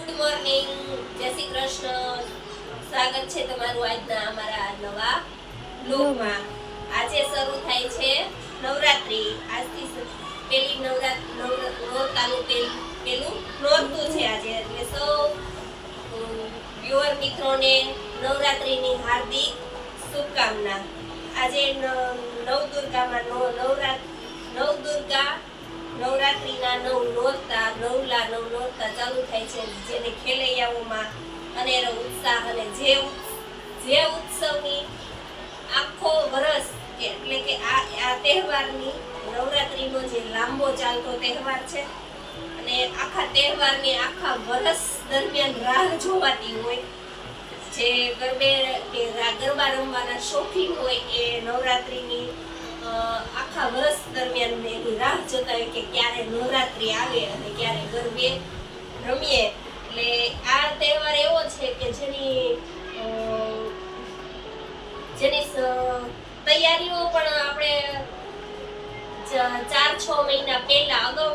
Good morning, જય શ્રી કૃષ્ણ. સ્વાગત છે તમારું આજના અમારા નવા બ્લોગમાં. આજે શરૂ થાય છે નવરાત્રી. આજથી પેલી નોરતાનું પેલું નોરતું છે આજે. એટલે સૌ વ્યુઅર મિત્રોને નવરાત્રીની હાર્દિક શુભકામના. આજે નવદુર્ગામાં નવરાત્રીના નવ નોરતા ચાલુ થાય છે, જેને ખેલૈયાઓમાં અનેરો ઉત્સાહ અને જે ઉત્સવની આખો વર્ષ એટલે કે આ તહેવારની નવરાત્રીનો જે લાંબો ચાલતો તહેવાર છે અને આખા તહેવારની આખા વર્ષ દરમિયાન રાહ જોવાતી હોય, જે ગરબા રમવાના શોખીન હોય એ નવરાત્રીની આખા વર્ષ દરમિયાન એની રાહ જોતા હોય કે ક્યારે નવરાત્રી આવે અને ક્યારે ગરબે રમીએ. એટલે આ તહેવાર એવો છે કે જેની તૈયારીઓ પણ આપણે 4-6 મહિના પહેલા અગાઉ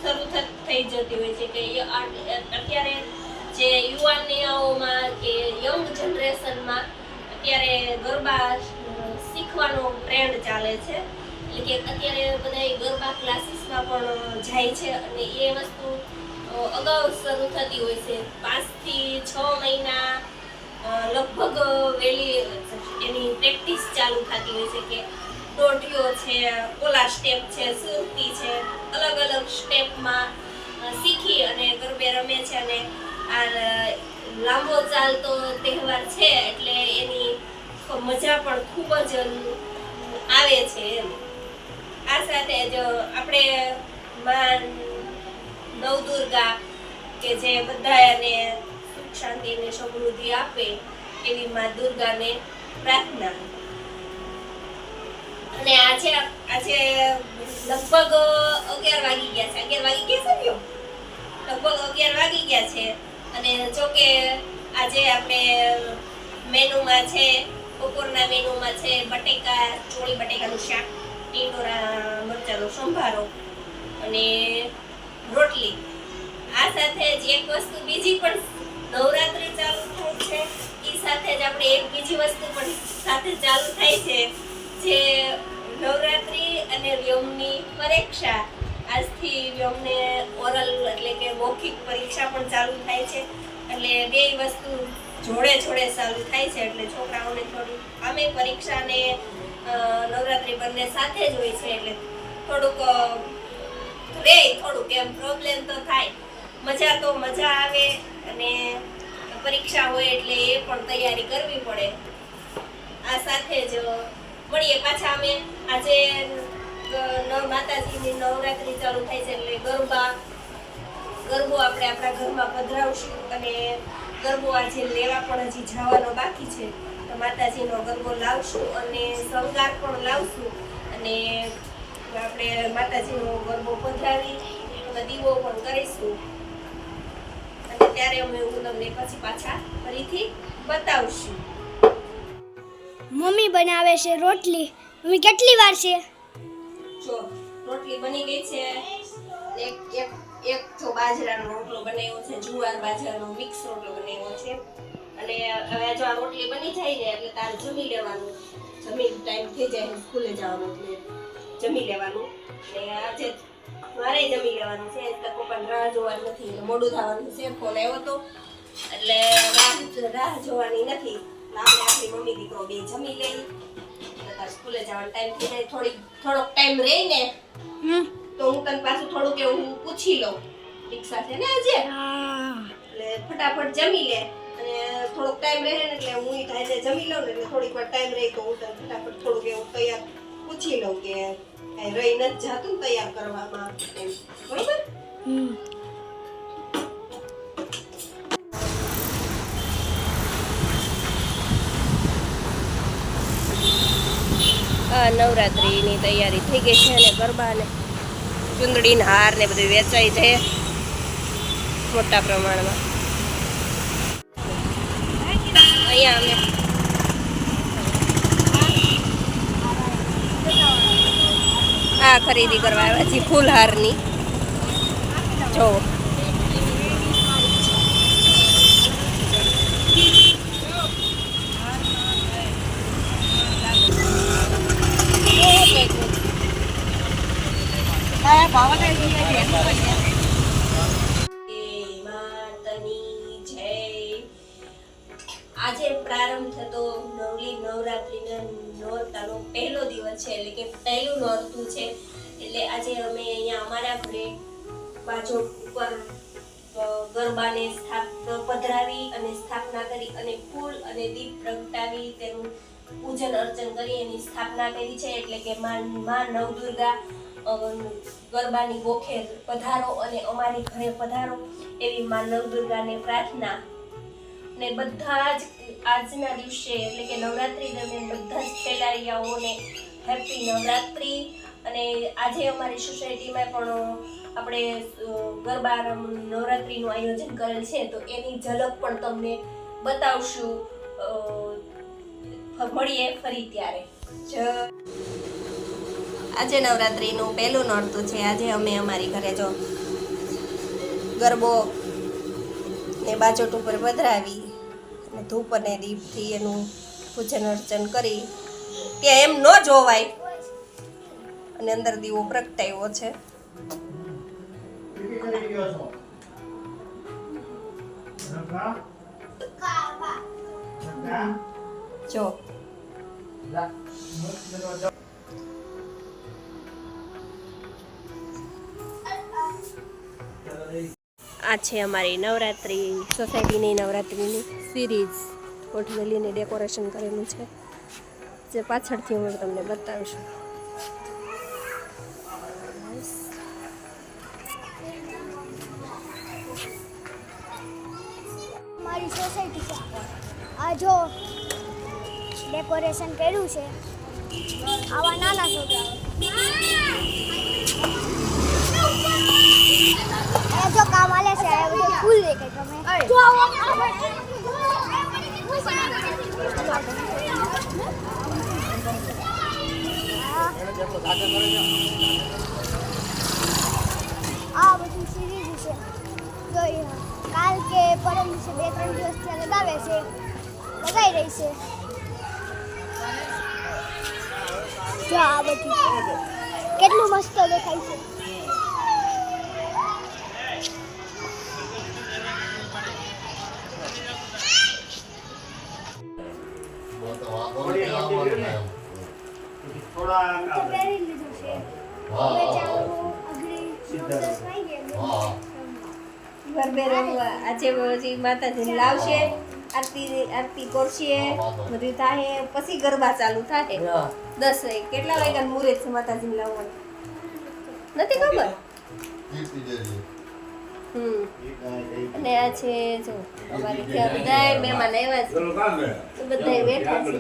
શરૂ થઈ જતી હોય છે. કે અત્યારે જે યુવાનીઓમાં કે યંગ જનરેશનમાં અત્યારે ગરબા શીખવાનો ટ્રેન્ડ ચાલે છે. એટલે કે અત્યારે બધા ગરબા ક્લાસીસમાં પણ જાય છે અને એ વસ્તુ અગાઉ શરૂ થતી હોય છે. 5 થી 6 મહિના લગભગ વહેલી એની પ્રેક્ટિસ ચાલુ થતી હોય છે. કે દોઢિયો છે, ઓલા સ્ટેપ છે, સુરતી છે, અલગ અલગ સ્ટેપમાં શીખી અને ગરબે રમે છે. અને આ લાંબો ચાલતો તહેવાર છે એટલે એની મજા પણ ખૂબ જ આવે છે. આ સાથે જ આપણે માં નવદુર્ગા કે જે બધાને સુખ શાંતિ અને સમૃદ્ધિ આપે એવી માં દુર્ગાને પ્રાર્થના. અને આજે લગભગ 11 વાગી ગયા છે. 11 વાગી ગયા છે ને? લગભગ 11 વાગી ગયા છે. અને જો કે આજે આપણે મેનુમાં છે, બપોરના મેનુમાં છે ચોળી બટેકાનું શાક, ટીંડોરા મરચાંનો સંભારો અને રોટલી. આ સાથે જ એક વસ્તુ બીજી પણ નવરાત્રી ચાલુ થાય છે એ સાથે જ આપણે એક બીજી વસ્તુ પણ સાથે ચાલુ થાય છે, જે નવરાત્રી અને વ્યમની પરીક્ષા. આજથી વ્યમને ઓરલ એટલે કે મૌખિક પરીક્ષા પણ ચાલુ થાય છે. એટલે બે વસ્તુ જોડે ચાલુ થાય છે. એટલે છોકરાઓને થોડું આમે પરીક્ષા ને નવરાત્રી બંને સાથે જ હોય છે. એટલે થોડુંક એમ પ્રોબ્લેમ તો થાય. મજા આવે અને પરીક્ષા હોય એટલે એ પણ તૈયારી કરવી પડે. આ સાથે જ મળીએ પાછા અમે આજે માતાજીની નવરાત્રી ચાલુ થાય છે એટલે ગરબો આપણે આપણા ઘરમાં પધરાવશું. અને ગરબો આજે લેવા પણ હજી જવાનો બાકી છે. તો માતાજીનો ગરબો લાવશું અને શણગાર પણ લાવશું અને આપણે માતાજીનો ગરબો પધરાવી દીવો પણ કરીશું. અને ત્યારે અમે તમને પછી પાછા ફરીથી બતાવશું. મમ્મી બનાવે છે રોટલી. મમ્મી કેટલી વાર છે? જો રોટલી બની ગઈ છે. એક તો બાજરાનો રોટલો બનાવ્યો છે, જુવાર બાજરાનો મિક્સ રોટલો બનાવ્યો છે. અને હવે જો આ રોટલી બની જાય ને એટલે તારે જમી લેવાનું. જમી ટાઈમ થઈ જાય સ્કૂલે જવાનું એટલે જમી લેવાનું. અને આજે મારે જમી લેવાનું છે. એટલે પપ્પાને રાહ જોવાની નથી, મોડું થવાનું છે. ફોન આવ્યો હતો એટલે રાહ જોવાની નથી. આપણે આપણી મમ્મી દીકરો બે જમી લઈ એટલે સ્કૂલે જવાનો ટાઈમ થઈ જાય. થોડોક ટાઈમ રહી ને તો હું તને પાછું થોડુંક એવું પૂછી લઉં. રિક્ષા છે ને આજે એટલે ફટાફટ જમી લે. અને થોડોક ટાઈમ રહે ને એટલે હું આજે જમી લઉં ને એટલે થોડીક વાર ટાઈમ રહી તો હું તને ફટાફટ થોડુંક એવું તૈયાર પૂછી લઉં કે કઈ રહી નથી જાતું તૈયાર કરવામાં એમ. બરોબર? નવરાત્રીની તૈયારી થઈ ગઈ છે અને ગરબા ને ચુંદડીના હાર ને બધું વેચાય છે મોટા પ્રમાણમાં. અહીંયા અમે આ ખરીદી કરવા આવ્યા છીએ ફૂલહારની. જો માતની જય. આજે પ્રારંભ થતો નવલી નવરાત્રીના નોરતાનો પહેલો દિવસ છે, એટલે કે પહેલું નોરતું છે. એટલે આજે અમે અહીંયા અમારા ઘરે બાજુ ઉપર ગરબાને પધરાવી અને સ્થાપના કરી અને ફૂલ અને દીપ પ્રગટાવી તેનું પૂજન અર્ચન કરી એની સ્થાપના કરી છે. એટલે કે માં નવદુર્ગા ગરબાની ગોખે પધારો અને અમારી ઘરે પધારો એવી માં નવદુર્ગાને પ્રાર્થના. ને બધા જ આજના દિવસે એટલે કે નવરાત્રી દરમિયાન બધા જ ખેલાડીઓને હેપી નવરાત્રી. અને આજે અમારી સોસાયટીમાં પણ આપણે ગરબા નવરાત્રીનું આયોજન કરેલ છે, તો એની ઝલક પણ તમને બતાવશું. મળીએ ફરી ત્યારે. આજે નવરાત્રીનું પહેલું નોરતું છે. આજે અમે અમારી ઘરે જો ગરબો ને બાજોટ ઉપર પધરાવી અને ધૂપ અને દીપથી એનું પૂજન અર્ચન કરી. ત્યાં એમ ન જોવાય અને અંદર દીવો પ્રગટાવ્યો છે. જો આ છે અમારી નવરાત્રી સોસાયટીની નવરાત્રીની સિરીઝ. કોઠવેલીને ડેકોરેશન કરેલું છે, જે પાછળથી હું તમને બતાવીશું. મારી સોસાયટી છે. આ જો ડેકોરેશન કર્યું છે. આવા નાના છોકરાઓ એ જો કામ આલે છે. આ બધું ફૂલ દેખાય તમે જો આ બધી સિરીઝ છે. જો કાલ કે પરમ દિવસે 2-3 દિવસ ત્યાં લગાવે છે, લગાઈ રહી છે. જો આ બધી કેટલું મસ્ત દેખાય છે. પહેરી લીધું છે. હવે ચાલો અઘરી ગરબે રમવા. આજે પછી માતાજી લાવશે, આરતી કરશે, બધું થાય, પછી ગરબા ચાલુ થાય. 10 કેટલા વાગ્યા મુહૂર્ત છે માતાજી લાવવાનું નથી ખબર. અને આ છે જો અમારી ત્યાં બધા મહેમાન આવ્યા છે, તો બધા બેઠા છે.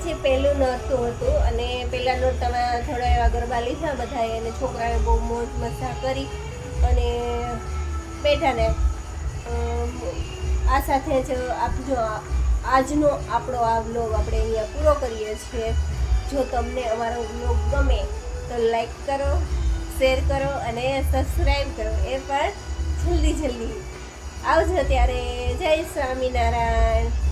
આજે પહેલું નોરતું હતું અને પહેલા નોરતામાં થોડા એવા ગરબા લીધા બધાએ અને છોકરાએ બહુ મોજ મસ્તા કરી અને બેઠા ને આ સાથે જ આપજો આજનો આપણો આ વ્લોગ આપણે અહીંયા પૂરો કરીએ છીએ. જો તમને અમારો વ્લોગ ગમે તો લાઈક કરો, શેર કરો અને સબસ્ક્રાઈબ કરો, એ પણ જલ્દી આવજો. ત્યારે જય સ્વામિનારાયણ.